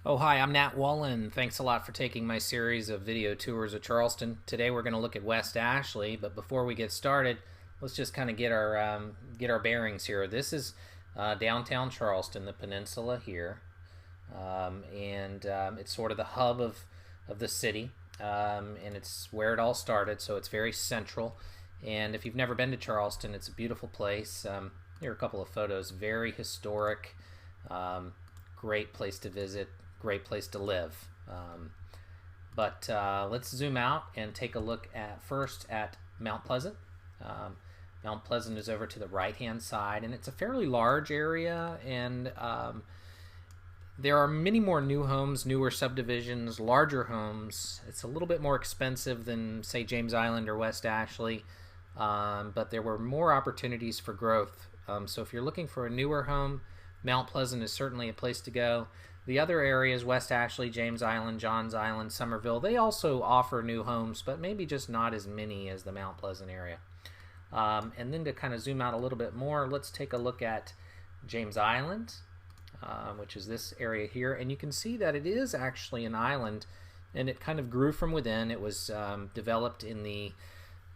Oh, hi, I'm Nat Wallen. Thanks a lot for taking my series of video tours of Charleston. Today we're going to look at West Ashley, but before we get started, let's just kind of get our bearings here. This is downtown Charleston, the peninsula here, and it's sort of the hub of the city, and it's where it all started, so it's very central. And if you've never been to Charleston, it's a beautiful place. Here are a couple of photos. Very historic, great place to visit, great place to live. But let's zoom out and take a look at first at Mount Pleasant. Mount Pleasant is over to the right-hand side, and it's a fairly large area, and there are many more new homes, newer subdivisions, larger homes. It's a little bit more expensive than, say, James Island or West Ashley, but there were more opportunities for growth. So if you're looking for a newer home, Mount Pleasant is certainly a place to go. The other areas, West Ashley, James Island, Johns Island, Somerville, they also offer new homes, but maybe just not as many as the Mount Pleasant area. And then to kind of zoom out a little bit more, let's take a look at James Island, which is this area here. And you can see that it is actually an island, and it kind of grew from within. It was developed in the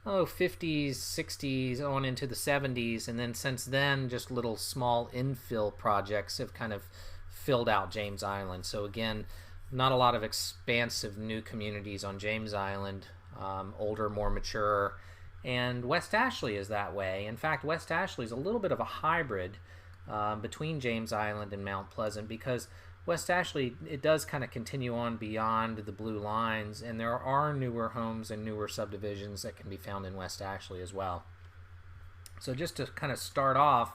50s, 60s, on into the 70s, and then since then, just little small infill projects have kind of filled out James Island. So again, not a lot of expansive new communities on James Island, older, more mature, and West Ashley is that way. In fact, West Ashley is a little bit of a hybrid between James Island and Mount Pleasant, because West Ashley, it does kind of continue on beyond the blue lines, and there are newer homes and newer subdivisions that can be found in West Ashley as well. So just to kind of start off,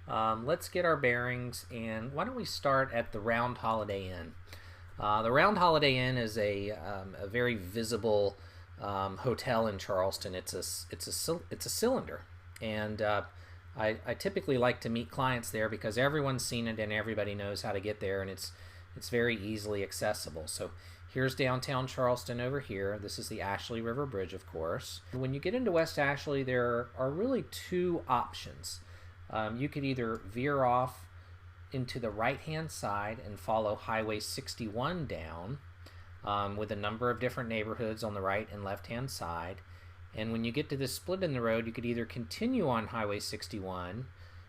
let's get our bearings, and why don't we start at the Round Holiday Inn. The Round Holiday Inn is a very visible hotel in Charleston. It's a cylinder, and I typically like to meet clients there because everyone's seen it and everybody knows how to get there, and it's very easily accessible. So here's downtown Charleston over here. This is the Ashley River Bridge, of course. When you get into West Ashley, there are really two options. You could either veer off into the right-hand side and follow Highway 61 down with a number of different neighborhoods on the right and left-hand side. And when you get to this split in the road, you could either continue on Highway 61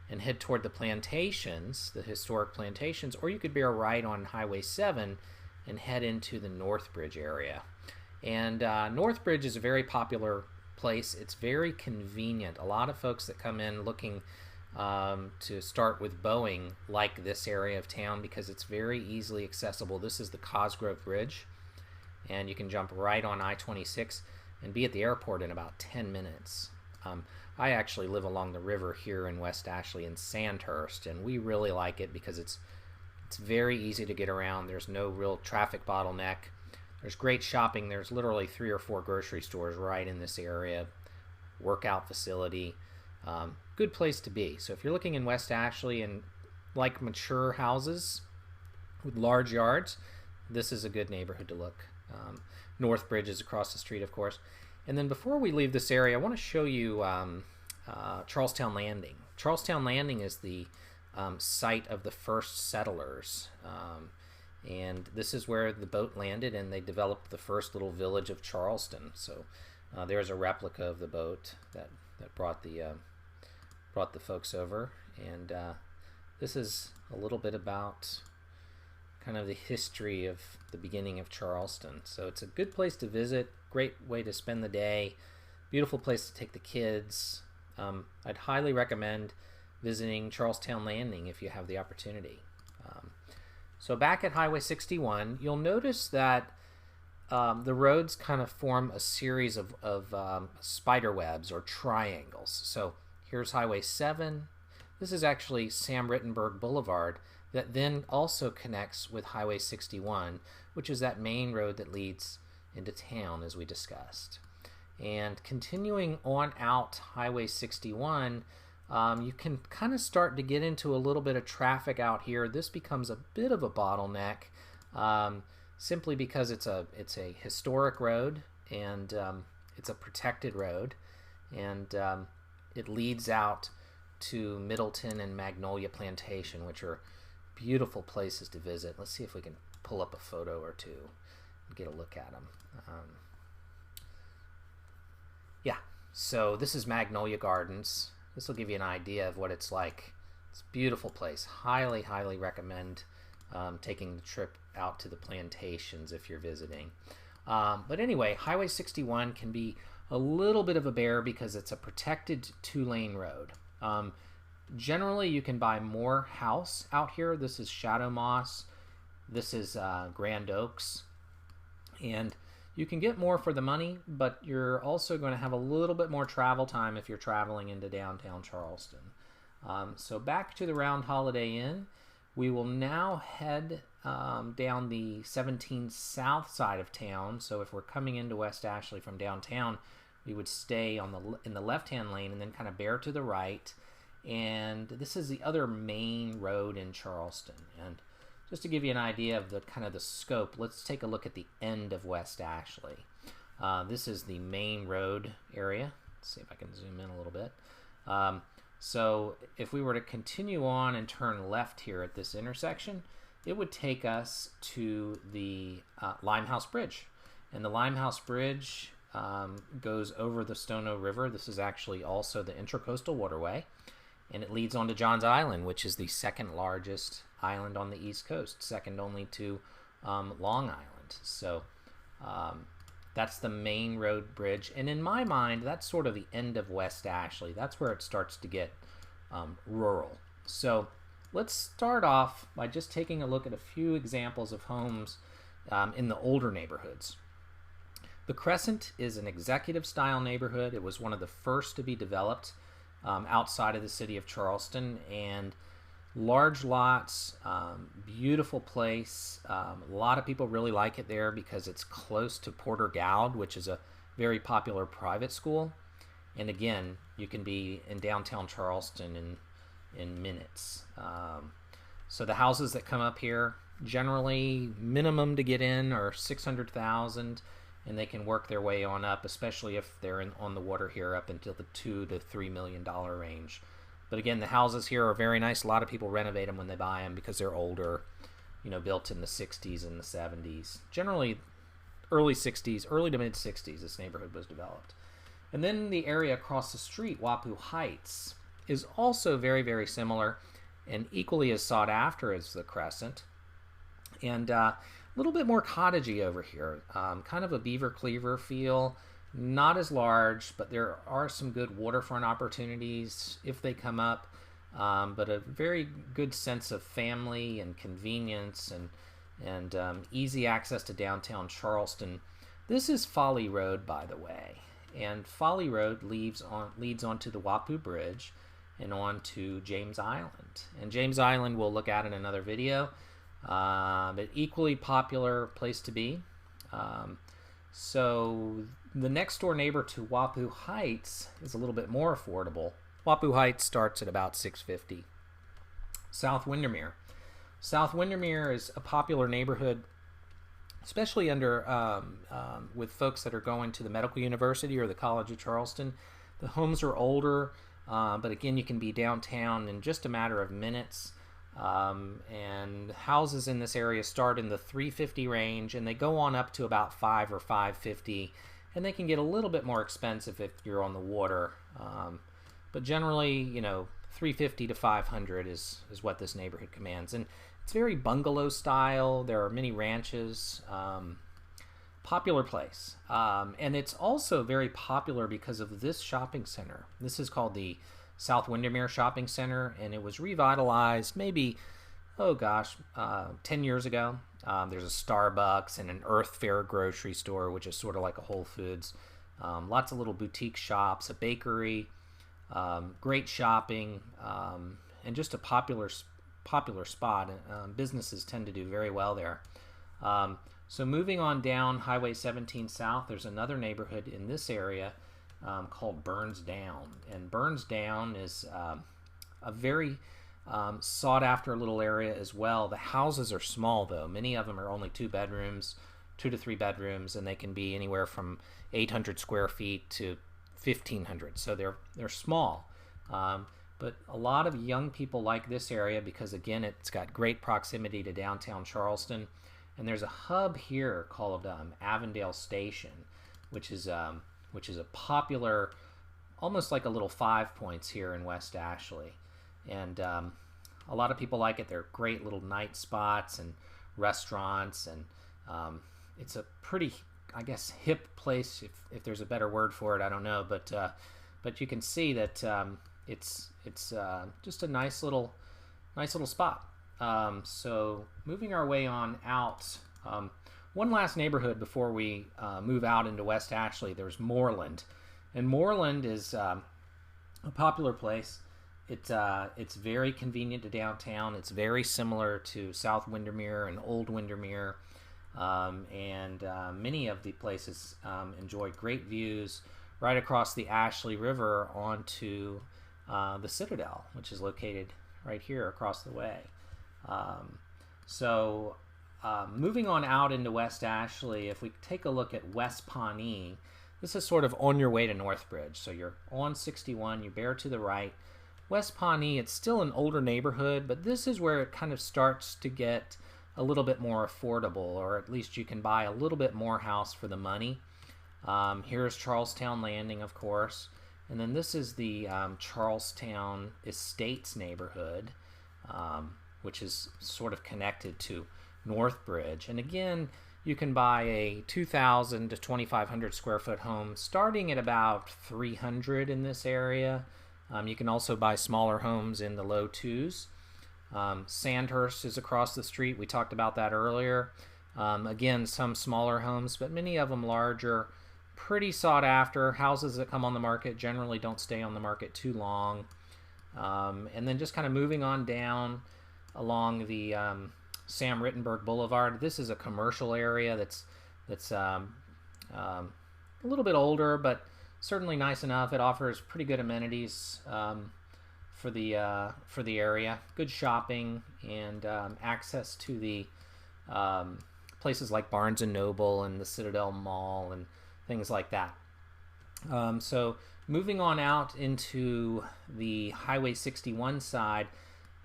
and head toward the plantations, the historic plantations, or you could bear right on Highway 7 and head into the Northbridge area. And Northbridge is a very popular place. It's very convenient. A lot of folks that come in looking to start with Boeing like this area of town because it's very easily accessible. This is the Cosgrove Bridge, and you can jump right on I-26 and be at the airport in about 10 minutes. I actually live along the river here in West Ashley in Sandhurst, and we really like it because it's very easy to get around. There's no real traffic bottleneck. There's great shopping. There's literally 3 or 4 grocery stores right in this area. Workout facility. Good place to be. So if you're looking in West Ashley and like mature houses with large yards, this is a good neighborhood to look. Northbridge is across the street, of course. And then before we leave this area, I want to show you Charlestown Landing. Charlestown Landing is the site of the first settlers. And this is where the boat landed, and they developed the first little village of Charleston. So there's a replica of the boat that brought the folks over. And this is a little bit about kind of the history of the beginning of Charleston. So it's a good place to visit, great way to spend the day, beautiful place to take the kids. I'd highly recommend visiting Charlestown Landing if you have the opportunity. So back at Highway 61, you'll notice that the roads kind of form a series of spider webs or triangles. So here's Highway 7. This is actually Sam Rittenberg Boulevard that then also connects with Highway 61, which is that main road that leads into town, as we discussed. And continuing on out Highway 61, you can kind of start to get into a little bit of traffic out here. This becomes a bit of a bottleneck simply because it's a historic road, and it's a protected road, and it leads out to Middleton and Magnolia Plantation, which are beautiful places to visit. Let's see if we can pull up a photo or two and get a look at them. Yeah, so this is Magnolia Gardens. This will give you an idea of what it's like. It's a beautiful place. Highly, highly recommend taking the trip out to the plantations if you're visiting. But anyway, Highway 61 can be a little bit of a bear because it's a protected 2-lane road. Generally, you can buy more house out here. This is Shadow Moss. This is Grand Oaks. And you can get more for the money, but you're also going to have a little bit more travel time if you're traveling into downtown Charleston. So back to the Round Holiday Inn. We will now head down the 17 South side of town. So if we're coming into West Ashley from downtown, we would stay in the left-hand lane and then kind of bear to the right. And this is the other main road in Charleston. And just to give you an idea of the kind of the scope, let's take a look at the end of West Ashley. This is the main road area. Let's see if I can zoom in a little bit. So if we were to continue on and turn left here at this intersection, it would take us to the Limehouse Bridge. And the Limehouse Bridge goes over the Stono River. This is actually also the Intracoastal Waterway. And it leads on to Johns Island, which is the second largest island on the East Coast, second only to Long Island. So that's the main road bridge. And in my mind, that's sort of the end of West Ashley. That's where it starts to get rural. So let's start off by just taking a look at a few examples of homes in the older neighborhoods. The Crescent is an executive style neighborhood. It was one of the first to be developed outside of the city of Charleston, and large lots, beautiful place. A lot of people really like it there because it's close to Porter Gowd, which is a very popular private school. And again, you can be in downtown Charleston in minutes. So the houses that come up here, generally minimum to get in are $600,000, and they can work their way on up, especially if they're on the water here, up until the $2 to $3 million range. But again, the houses here are very nice. A lot of people renovate them when they buy them because they're older, built in the 60s and the 70s. Generally, early 60s, early to mid 60s, this neighborhood was developed. And then the area across the street, Wapu Heights, is also very, very similar and equally as sought after as the Crescent. And a little bit more cottagey over here, kind of a Beaver Cleaver feel. Not as large, but there are some good waterfront opportunities if they come up, but a very good sense of family and convenience and easy access to downtown Charleston. This is Folly Road, by the way, and Folly Road leads onto the Wapu Bridge and on to James Island. And James Island we'll look at in another video, but equally popular place to be. So the next door neighbor to Wapu Heights is a little bit more affordable. Wapu Heights starts at about $650. South Windermere. South Windermere is a popular neighborhood, especially with folks that are going to the Medical University or the College of Charleston. The homes are older, but again, you can be downtown in just a matter of minutes. And houses in this area start in the $350 range, and they go on up to about $500 or $550, and they can get a little bit more expensive if you're on the water. But generally, $350 to $500 is what this neighborhood commands, and it's very bungalow style. There are many ranches. Popular place, and it's also very popular because of this shopping center. This is called the South Windermere Shopping Center, and it was revitalized maybe, 10 years ago. There's a Starbucks and an Earth Fare grocery store, which is sort of like a Whole Foods. Lots of little boutique shops, a bakery, great shopping, and just a popular spot. Businesses tend to do very well there. So moving on down Highway 17 South, there's another neighborhood in this area called Burns Down. And Burns Down is a very sought after little area as well. The houses are small though. Many of them are only 2 bedrooms, 2 to 3 bedrooms, and they can be anywhere from 800 square feet to 1,500. So they're small. But a lot of young people like this area because again, it's got great proximity to downtown Charleston. And there's a hub here called Avondale Station, which is a popular, almost like a little 5 Points here in West Ashley. And a lot of people like it. They're great little night spots and restaurants, and it's a pretty, I guess, hip place, if there's a better word for it. I don't know, but you can see that it's just a nice little spot. So moving our way on out, one last neighborhood before we move out into West Ashley. There's Moreland, and Moreland is a popular place. It's very convenient to downtown. It's very similar to South Windermere and Old Windermere, and many of the places enjoy great views right across the Ashley River onto the Citadel, which is located right here across the way. Moving on out into West Ashley, if we take a look at West Pawnee, this is sort of on your way to Northbridge. So you're on 61, you bear to the right. West Pawnee, it's still an older neighborhood, but this is where it kind of starts to get a little bit more affordable, or at least you can buy a little bit more house for the money. Here's Charlestown Landing, of course, and then this is the Charlestown Estates neighborhood, which is sort of connected to Northbridge. And again, you can buy a 2,000 to 2,500 square foot home starting at about 300 in this area. You can also buy smaller homes in the low twos. Sandhurst is across the street. We talked about that earlier. Again, some smaller homes, but many of them larger, pretty sought after. Houses that come on the market generally don't stay on the market too long. And then just kind of moving on down along the Sam Rittenberg Boulevard. This is a commercial area that's a little bit older, but certainly nice enough. It offers pretty good amenities for the area. Good shopping and access to the places like Barnes and Noble and the Citadel Mall and things like that. So moving on out into the Highway 61 side,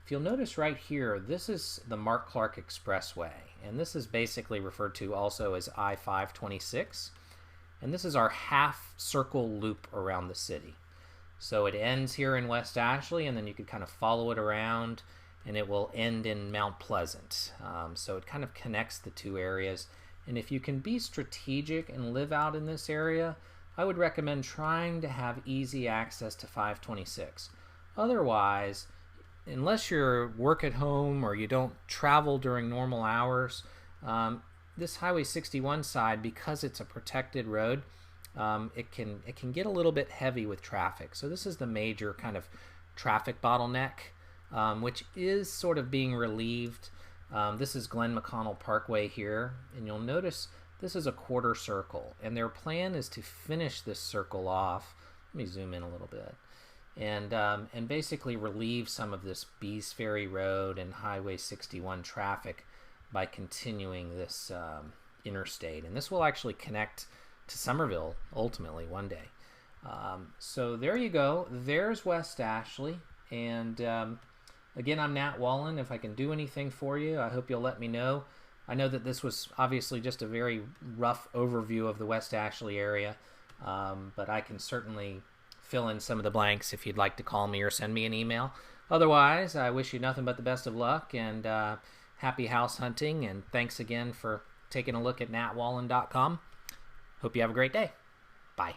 if you'll notice right here, this is the Mark Clark Expressway, and this is basically referred to also as I-526, and this is our half circle loop around the city. So it ends here in West Ashley, and then you could kind of follow it around, and it will end in Mount Pleasant. So it kind of connects the two areas, and if you can be strategic and live out in this area, I would recommend trying to have easy access to 526. Otherwise, unless you're work at home or you don't travel during normal hours, this Highway 61 side, because it's a protected road, it can get a little bit heavy with traffic. So this is the major kind of traffic bottleneck, which is sort of being relieved. This is Glen McConnell Parkway here, and you'll notice this is a quarter circle, and their plan is to finish this circle off. Let me zoom in a little bit. And basically relieve some of this Bees Ferry Road and Highway 61 traffic by continuing this interstate. And this will actually connect to Somerville ultimately one day. So there you go. There's West Ashley. And again, I'm Nat Wallen. If I can do anything for you, I hope you'll let me know. I know that this was obviously just a very rough overview of the West Ashley area, but I can certainly fill in some of the blanks if you'd like to call me or send me an email. Otherwise, I wish you nothing but the best of luck and happy house hunting, and thanks again for taking a look at natwallen.com. Hope you have a great day. Bye.